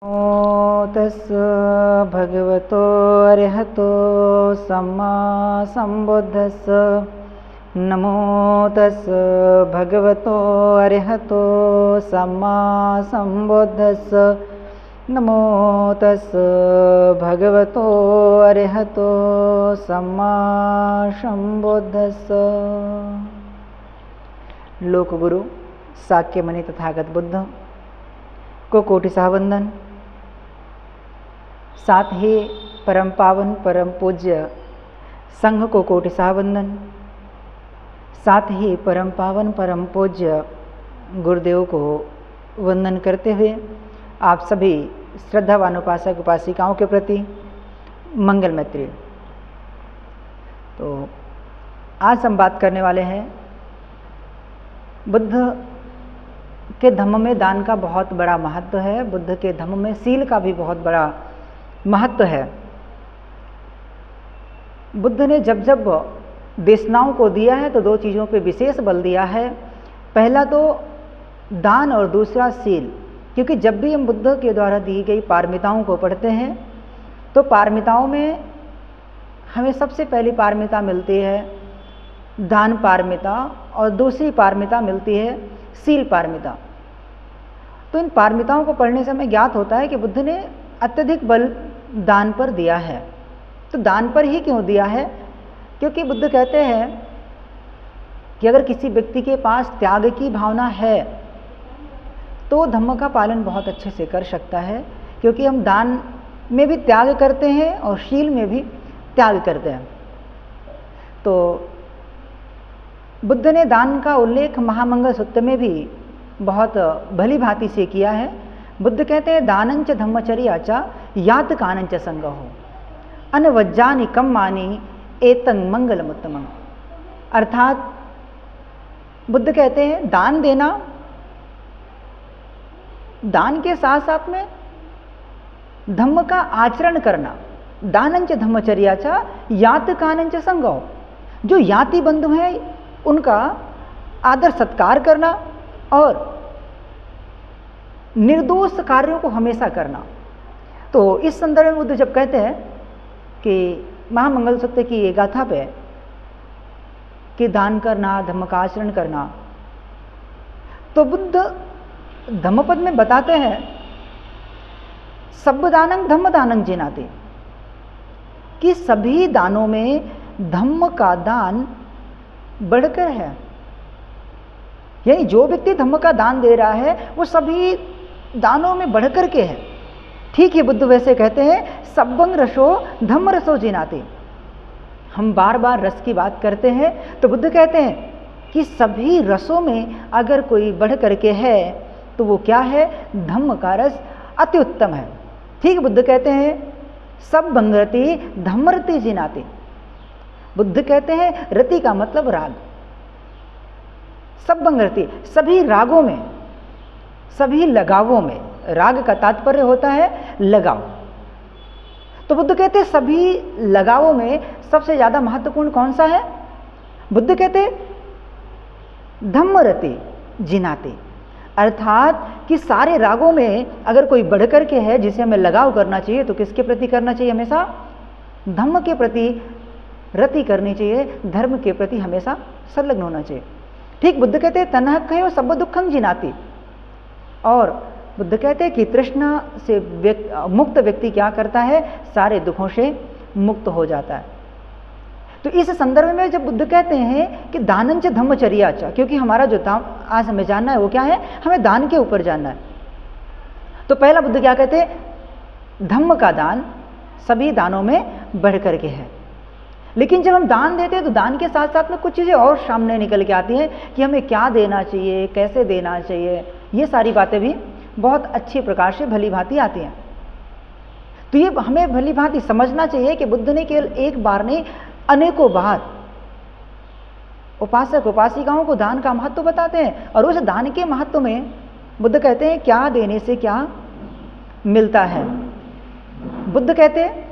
नमो तस्स भगवतो अरहतो सम्मा संबुद्धस्स। नमो तस्स भगवतो अरहतो सम्मा संबुद्धस्स। नमो तस्स भगवतो अरहतो सम्मा संबुद्धस्स। लोकगुरु साक्यमुनि तथागत बुद्ध को कोटि सहवंदन। साथ ही परम पावन परम पूज्य संघ को कोटि सहवंदन। साथ ही परम पावन परम पूज्य गुरुदेव को वंदन करते हुए आप सभी श्रद्धावान उपासक उपासिकाओं के प्रति मंगल मैत्री। तो आज हम बात करने वाले हैं बुद्ध के धम्म में दान का बहुत बड़ा महत्व है। बुद्ध के धम्म में सील का भी बहुत बड़ा महत्व है। बुद्ध ने जब जब देशनाओं को दिया है तो दो चीज़ों पे विशेष बल दिया है। पहला तो दान और दूसरा सील, क्योंकि जब भी हम बुद्ध के द्वारा दी गई पारमिताओं को पढ़ते हैं तो पारमिताओं में हमें सबसे पहली पारमिता मिलती है दान पारमिता और दूसरी पारमिता मिलती है सील पारमिता। तो इन पारमिताओं को पढ़ने से हमें ज्ञात होता है कि बुद्ध ने अत्यधिक बल दान पर दिया है। तो दान पर ही क्यों दिया है? क्योंकि बुद्ध कहते हैं कि अगर किसी व्यक्ति के पास त्याग की भावना है तो धम्म का पालन बहुत अच्छे से कर सकता है, क्योंकि हम दान में भी त्याग करते हैं और शील में भी त्याग करते हैं। तो बुद्ध ने दान का उल्लेख महामंगल सूत्र में भी बहुत भली भांति से किया है। बुद्ध कहते हैं दानंच धम्मचर्या यात कानंच संगहो अनवज्जानि कम्मानि एतं मंगलमुत्तमम्। अर्थात बुद्ध कहते हैं दान देना, दान के साथ साथ में धम्म का आचरण करना, दानंच धम्मचर्या यात कानंच संगहो, जो याति बंधु हैं उनका आदर सत्कार करना और निर्दोष कार्यों को हमेशा करना। तो इस संदर्भ में बुद्ध जब कहते हैं कि महामंगल सूत्र की ये गाथा पे कि दान करना, धम्म का आचरण करना, तो बुद्ध धम्मपद में बताते हैं सब दानं धम्म दानं जिनाति, कि सभी दानों में धम्म का दान बढ़कर है। यानी जो व्यक्ति धम्म का दान दे रहा है वो सभी दानों में बढ़कर के है। ठीक है, बुद्ध वैसे कहते हैं सब्बंग रसो धम्म रसो जिनाति। हम बार बार रस की बात करते हैं तो बुद्ध कहते हैं कि सभी रसों में अगर कोई बढ़ करके है तो वो क्या है? धम्म का रस अति उत्तम है। ठीक, बुद्ध कहते हैं सब बंगरति धम्मरति जिनाति। बुद्ध कहते हैं रति का मतलब राग। सब बंगरति, सभी रागों में, सभी लगावों में, राग का तात्पर्य होता है लगाव। तो बुद्ध कहते हैं सभी लगावों में सबसे ज्यादा महत्वपूर्ण कौन सा है? बुद्ध कहते हैं धम्मरति जिनाति। अर्थात कि सारे रागों में अगर कोई बढ़ करके है जिसे हमें लगाव करना चाहिए तो किसके प्रति करना चाहिए? हमेशा धम्म के प्रति रति करनी चाहिए, धर्म के प्रति हमेशा संलग्न होना चाहिए। ठीक, बुद्ध कहते हैं तन्हा कहो सब दुखं जिनाति। और बुद्ध कहते हैं कि तृष्णा से मुक्त व्यक्ति क्या करता है? सारे दुखों से मुक्त हो जाता है। तो इस संदर्भ में जब बुद्ध कहते हैं कि दानंच धम्मचर्या, क्योंकि हमारा जो दान आज हमें जानना है वो क्या है? हमें दान के ऊपर जानना है। तो पहला बुद्ध क्या कहते हैं? धम्म का दान सभी दानों में बढ़ करके है। लेकिन जब हम दान देते हैं तो दान के साथ साथ में कुछ चीज़ें और सामने निकल के आती हैं कि हमें क्या देना चाहिए, कैसे देना चाहिए। ये सारी बातें भी बहुत अच्छी प्रकार से भली भांति आती हैं। तो ये हमें भली भांति समझना चाहिए कि बुद्ध ने केवल एक बार नहीं अनेकों बार उपासक उपासिकाओं को दान का महत्व बताते हैं। और उस दान के महत्व में बुद्ध कहते हैं क्या देने से क्या मिलता है। बुद्ध कहते हैं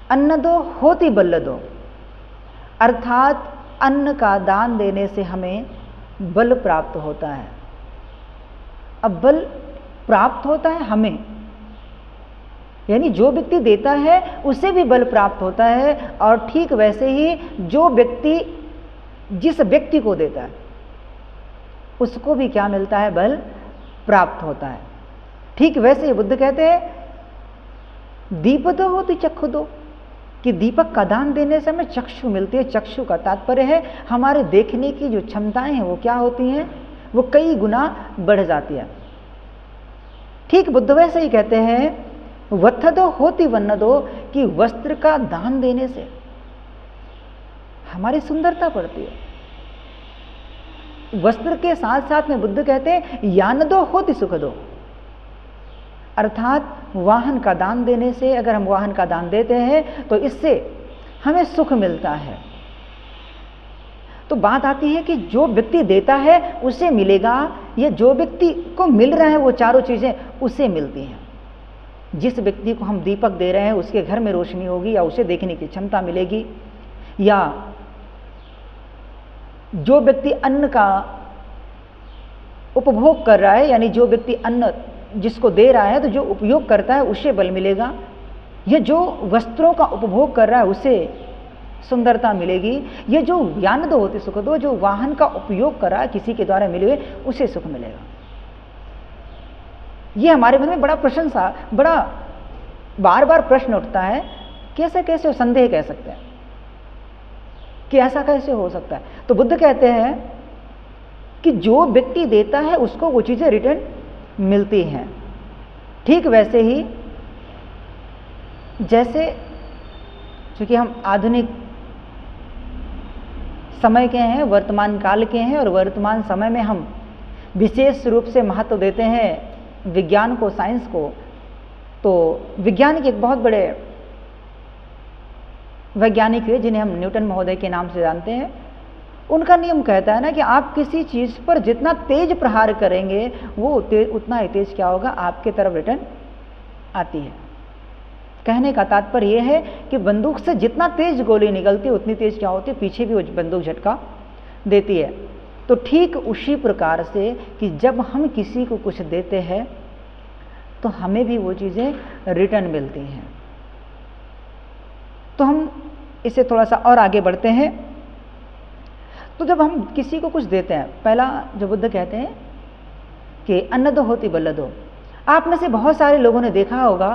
अन्न दो होती बल्ल दो, अर्थात अन्न का दान देने से हमें बल प्राप्त होता है। अब बल प्राप्त होता है हमें, यानी जो व्यक्ति देता है उसे भी बल प्राप्त होता है, और ठीक वैसे ही जो व्यक्ति जिस व्यक्ति को देता है उसको भी क्या मिलता है? बल प्राप्त होता है। ठीक वैसे ही बुद्ध कहते हैं दीपदो होती चक्षु दो, कि दीपक का दान देने से हमें चक्षु मिलती है। चक्षु का तात्पर्य है हमारे देखने की जो क्षमताएं हैं वो क्या होती हैं? वो कई गुना बढ़ जाती है। ठीक बुद्ध वैसे ही कहते हैं वत्थदो होती वन्नदो, कि वस्त्र का दान देने से हमारी सुंदरता बढ़ती है। वस्त्र के साथ साथ में बुद्ध कहते हैं यानदो होती सुखदो, अर्थात वाहन का दान देने से, अगर हम वाहन का दान देते हैं तो इससे हमें सुख मिलता है। तो बात आती है कि जो व्यक्ति देता है उसे मिलेगा, या जो व्यक्ति को मिल रहा है वो चारों चीजें उसे मिलती हैं। जिस व्यक्ति को हम दीपक दे रहे हैं उसके घर में रोशनी होगी, या उसे देखने की क्षमता मिलेगी, या जो व्यक्ति अन्न का उपभोग कर रहा है, यानी जो व्यक्ति अन्न जिसको दे रहा है तो जो उपयोग करता है उसे बल मिलेगा, या जो वस्त्रों का उपभोग कर रहा है उसे सुंदरता मिलेगी, ये जो यानदो होती सुख दो, जो वाहन का उपयोग कर रहा है किसी के द्वारा मिले हुए उसे सुख मिलेगा। ये हमारे मन में बड़ा प्रशंसा, बड़ा बार बार प्रश्न उठता है, कैसे कैसे संदेह कह सकते हैं कि ऐसा कैसे हो सकता है? तो बुद्ध कहते हैं कि जो व्यक्ति देता है उसको वो चीजें रिटर्न मिलती हैं। ठीक वैसे ही जैसे चूंकि हम आधुनिक समय के हैं, वर्तमान काल के हैं, और वर्तमान समय में हम विशेष रूप से महत्व देते हैं विज्ञान को, साइंस को, तो विज्ञान के एक बहुत बड़े वैज्ञानिक है जिन्हें हम न्यूटन महोदय के नाम से जानते हैं। उनका नियम कहता है ना कि आप किसी चीज पर जितना तेज प्रहार करेंगे वो उतना ही तेज क्या होगा? आपके तरफ रिटर्न आती है। कहने का तात्पर्य यह है कि बंदूक से जितना तेज गोली निकलती है उतनी तेज क्या होती है? पीछे भी वो बंदूक झटका देती है। तो ठीक उसी प्रकार से कि जब हम किसी को कुछ देते हैं तो हमें भी वो चीजें रिटर्न मिलती हैं। तो हम इसे थोड़ा सा और आगे बढ़ते हैं। तो जब हम किसी को कुछ देते हैं, पहला जो बुद्ध कहते हैं कि अन्नदो होती बल्लदो। आप में से बहुत सारे लोगों ने देखा होगा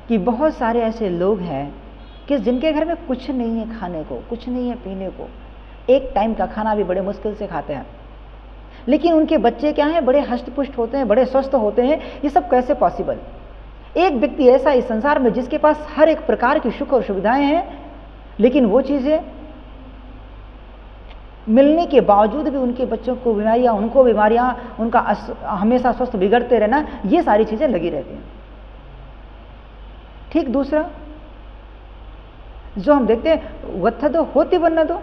कि बहुत सारे ऐसे लोग हैं कि जिनके घर में कुछ नहीं है खाने को, कुछ नहीं है पीने को, एक टाइम का खाना भी बड़े मुश्किल से खाते हैं, लेकिन उनके बच्चे क्या हैं? बड़े हष्ट-पुष्ट होते हैं, बड़े स्वस्थ होते हैं। ये सब कैसे पॉसिबल? एक व्यक्ति ऐसा इस संसार में जिसके पास हर एक प्रकार की सुख और सुविधाएं हैं, लेकिन वो चीजें मिलने के बावजूद भी उनके बच्चों को बीमारियां, उनको बीमारियां, उनका हमेशा स्वस्थ बिगड़ते रहना, ये सारी चीजें लगी रहती हैं। ठीक दूसरा जो हम देखते हैं वत्थदो होती वन्नदो।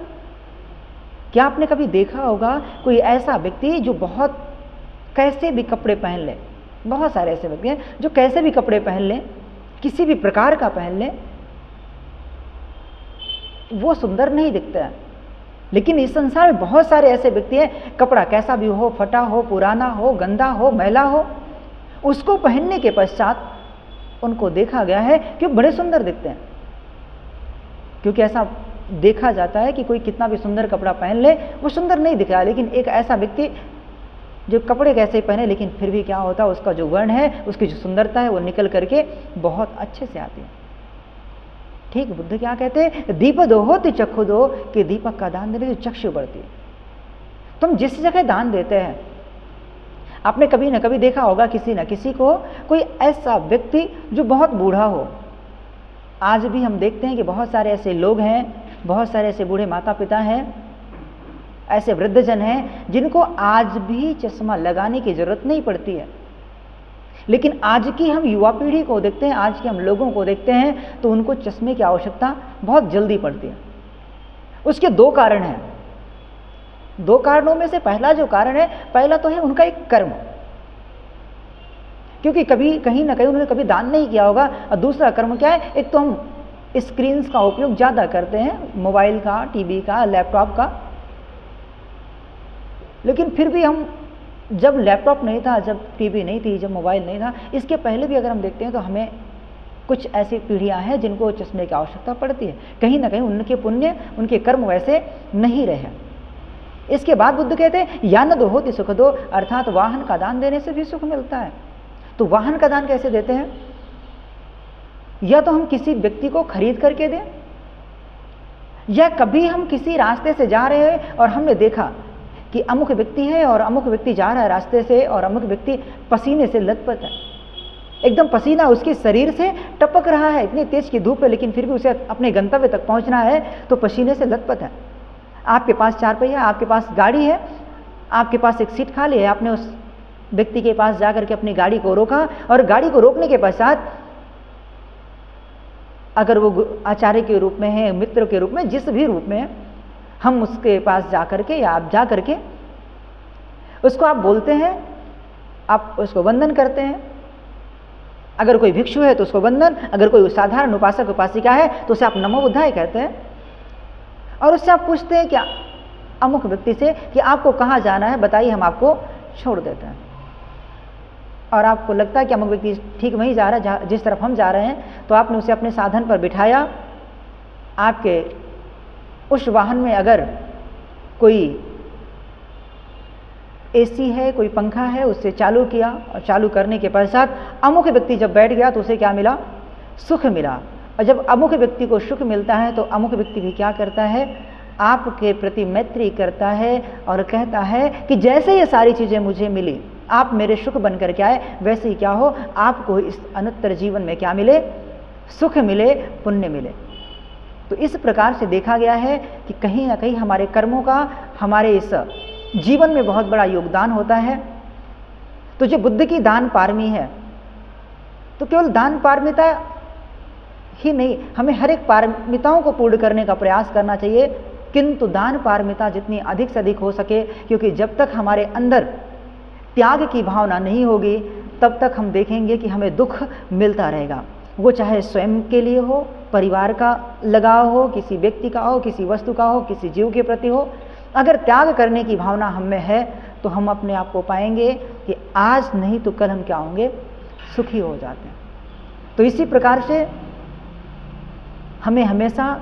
क्या आपने कभी देखा होगा कोई ऐसा व्यक्ति जो बहुत कैसे भी कपड़े पहन ले? बहुत सारे ऐसे व्यक्ति हैं जो कैसे भी कपड़े पहन लें, किसी भी प्रकार का पहन लें, वो सुंदर नहीं दिखता है। लेकिन इस संसार में बहुत सारे ऐसे व्यक्ति हैं, कपड़ा कैसा भी हो, फटा हो, पुराना हो, गंदा हो, मैला हो, उसको पहनने के पश्चात उनको देखा गया है कि बड़े सुंदर दिखते हैं। क्योंकि ऐसा देखा जाता है कि कोई कितना भी सुंदर कपड़ा पहन ले वो सुंदर नहीं दिख रहा, लेकिन एक ऐसा व्यक्ति जो कपड़े कैसे पहने लेकिन फिर भी क्या होता है, उसका जो वर्ण है, उसकी जो सुंदरता है वो निकल करके बहुत अच्छे से आती है। ठीक बुद्ध क्या कहते हैं? दीपदो होती चक्षु दो, कि दीपक का दान देने से चक्षु बढ़ती है। तुम जिस जगह दान देते हैं, आपने कभी ना कभी देखा होगा किसी न किसी को, कोई ऐसा व्यक्ति जो बहुत बूढ़ा हो। आज भी हम देखते हैं कि बहुत सारे ऐसे लोग हैं, बहुत सारे ऐसे बूढ़े माता पिता हैं, ऐसे वृद्धजन हैं जिनको आज भी चश्मा लगाने की जरूरत नहीं पड़ती है। लेकिन आज की हम युवा पीढ़ी को देखते हैं, आज के हम लोगों को देखते हैं तो उनको चश्मे की आवश्यकता बहुत जल्दी पड़ती है। उसके दो कारण हैं। दो कारणों में से पहला जो कारण है, पहला तो है उनका एक कर्म, क्योंकि कभी कहीं ना कहीं उन्होंने कभी दान नहीं किया होगा। और दूसरा कर्म क्या है? एक तो हम स्क्रीन्स का उपयोग ज़्यादा करते हैं, मोबाइल का, टीवी का, लैपटॉप का, लेकिन फिर भी हम जब लैपटॉप नहीं था, जब टीवी नहीं थी, जब मोबाइल नहीं था, इसके पहले भी अगर हम देखते हैं तो हमें कुछ ऐसी पीढ़ियां हैं जिनको चश्मे की आवश्यकता पड़ती है। कहीं ना कहीं उनके पुण्य, उनके कर्म वैसे नहीं रहे। इसके बाद बुद्ध कहते हैं यान दो होती सुख दो, अर्थात वाहन का दान देने से भी सुख मिलता है। तो वाहन का दान कैसे देते हैं? या तो हम किसी व्यक्ति को खरीद करके दें, या कभी हम किसी रास्ते से जा रहे हैं और हमने देखा कि अमुक व्यक्ति है और अमुक व्यक्ति जा रहा है रास्ते से और अमुक व्यक्ति पसीने से लथपथ है, एकदम पसीना उसके शरीर से टपक रहा है, इतनी तेज की धूप है, लेकिन फिर भी उसे अपने गंतव्य तक पहुंचना है तो पसीने से लथपथ है। आपके पास 4 पहिया, आपके पास गाड़ी है, आपके पास एक सीट खाली है, आपने उस व्यक्ति के पास जाकर के अपनी गाड़ी को रोका और गाड़ी को रोकने के पश्चात अगर वो आचार्य के रूप में है, मित्र के रूप में, जिस भी रूप में है, हम उसके पास जाकर के या आप जा करके उसको आप बोलते हैं, आप उसको वंदन करते हैं। अगर कोई भिक्षु है तो उसको वंदन, अगर कोई साधारण उपासक उपासिका है तो उसे आप नमो बुद्धाय कहते हैं और उससे आप पूछते हैं क्या अमुक व्यक्ति से कि आपको कहाँ जाना है, बताइए, हम आपको छोड़ देते हैं। और आपको लगता है कि अमुक व्यक्ति ठीक वहीं जा रहा है जिस तरफ हम जा रहे हैं, तो आपने उसे अपने साधन पर बिठाया। आपके उस वाहन में अगर कोई एसी है, कोई पंखा है, उससे चालू किया और चालू करने के पश्चात अमुक व्यक्ति जब बैठ गया तो उसे क्या मिला? सुख मिला। और जब अमुक व्यक्ति को सुख मिलता है तो अमुक व्यक्ति भी क्या करता है? आपके प्रति मैत्री करता है और कहता है कि जैसे ये सारी चीज़ें मुझे मिली, आप मेरे सुख बन कर के आए, वैसे ही क्या हो, आपको इस अनंतर जीवन में क्या मिले? सुख मिले, पुण्य मिले। तो इस प्रकार से देखा गया है कि कहीं ना कहीं हमारे कर्मों का हमारे इस जीवन में बहुत बड़ा योगदान होता है। तो जो बुद्ध की दान पारमी है, तो केवल दान पारमिता ही नहीं, हमें हर एक पारमिताओं को पूर्ण करने का प्रयास करना चाहिए, किंतु दान पारमिता जितनी अधिक से अधिक हो सके, क्योंकि जब तक हमारे अंदर त्याग की भावना नहीं होगी तब तक हम देखेंगे कि हमें दुख मिलता रहेगा। वो चाहे स्वयं के लिए हो, परिवार का लगाव हो, किसी व्यक्ति का हो, किसी वस्तु का हो, किसी जीव के प्रति हो। अगर त्याग करने की भावना हम में है तो हम अपने आप को पाएंगे कि आज नहीं तो कल हम क्या होंगे? सुखी हो जाते हैं। तो इसी प्रकार से हमें हमेशा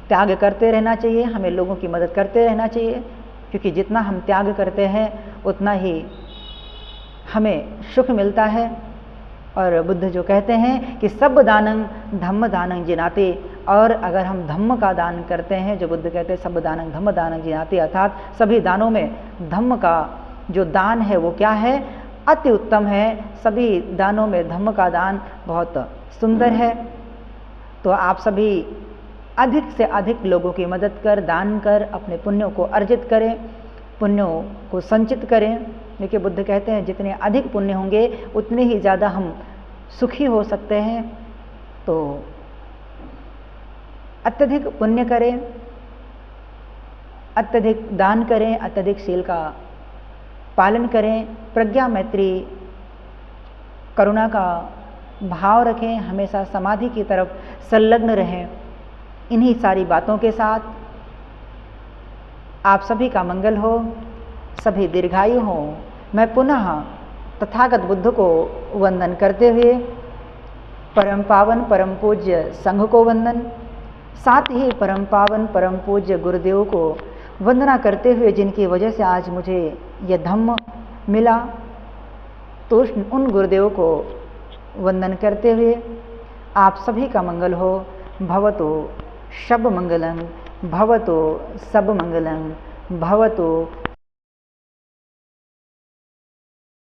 त्याग करते रहना चाहिए, हमें लोगों की मदद करते रहना चाहिए, क्योंकि जितना हम त्याग करते हैं उतना ही हमें सुख मिलता है। और बुद्ध जो कहते हैं कि सब दानंग धम्म दानंग जिनाते, और अगर हम धम्म का दान करते हैं, जो बुद्ध कहते हैं सब दानंग धम्म दानंग जिनाते, अर्थात सभी दानों में धम्म का जो दान है वो क्या है? अति उत्तम है। सभी दानों में धम्म का दान बहुत सुंदर है। तो आप सभी अधिक से अधिक लोगों की मदद कर, दान कर अपने पुण्यों को अर्जित करें, पुण्यों को संचित करें। क्योंकि बुद्ध कहते हैं जितने अधिक पुण्य होंगे उतने ही ज़्यादा हम सुखी हो सकते हैं। तो अत्यधिक पुण्य करें, अत्यधिक दान करें, अत्यधिक शील का पालन करें, प्रज्ञा मैत्री करुणा का भाव रखें, हमेशा समाधि की तरफ संलग्न रहें। इन्हीं सारी बातों के साथ आप सभी का मंगल हो, सभी दीर्घायु हो। मैं पुनः तथागत बुद्ध को वंदन करते हुए परम पावन परम पूज्य संघ को वंदन, साथ ही परम पावन परम पूज्य गुरुदेव को वंदना करते हुए, जिनकी वजह से आज मुझे यह धम्म मिला, तो उन गुरुदेव को वंदन करते हुए आप सभी का मंगल हो। भवतो शब मंगलं, भवतो सब मंगलं, भवतो